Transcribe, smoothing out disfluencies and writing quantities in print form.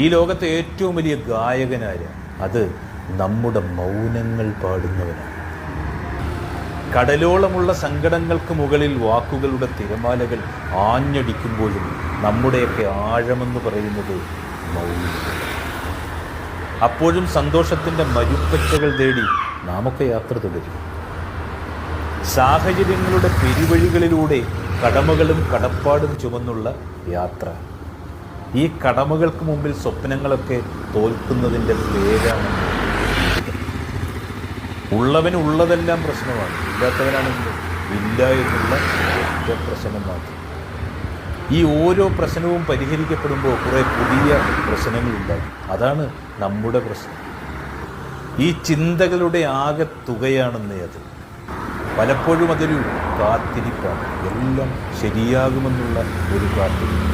ഈ ലോകത്തെ ഏറ്റവും വലിയ ഗായകനായ അത് നമ്മുടെ മൗനങ്ങൾ പാടുന്നവനാണ്. കടലോളമുള്ള സങ്കടങ്ങൾക്ക് മുകളിൽ വാക്കുകളുടെ തിരമാലകൾ ആഞ്ഞടിക്കുമ്പോഴും നമ്മുടെയൊക്കെ ആഴമെന്ന് പറയുന്നത് മൗനം. അപ്പോഴും സന്തോഷത്തിൻ്റെ മരുപ്പറ്റകൾ തേടി നാമൊക്കെ യാത്ര തുടരും. സാഹചര്യങ്ങളുടെ പെരുവഴികളിലൂടെ കടമകളും കടപ്പാടും ചുമന്നുള്ള യാത്ര. ഈ കടമകൾക്ക് മുമ്പിൽ സ്വപ്നങ്ങളൊക്കെ തോൽക്കുന്നതിൻ്റെ പേരാണ്. ഉള്ളവന് ഉള്ളതെല്ലാം പ്രശ്നമാണ്, ഇല്ലാത്തവനാണെങ്കിലും ഇല്ല എന്നുള്ള ഒറ്റ പ്രശ്നം മാത്രം. ഈ ഓരോ പ്രശ്നവും പരിഹരിക്കപ്പെടുമ്പോൾ കുറേ പുതിയ പ്രശ്നങ്ങളുണ്ടാകും. അതാണ് നമ്മുടെ പ്രശ്നം. ഈ ചിന്തകളുടെ ആകെ തുകയാണെന്നേ അത്. പലപ്പോഴും അതൊരു കാത്തിരിപ്പാണ്, എല്ലാം ശരിയാകുമെന്നുള്ള ഒരു കാത്തിരിപ്പ്.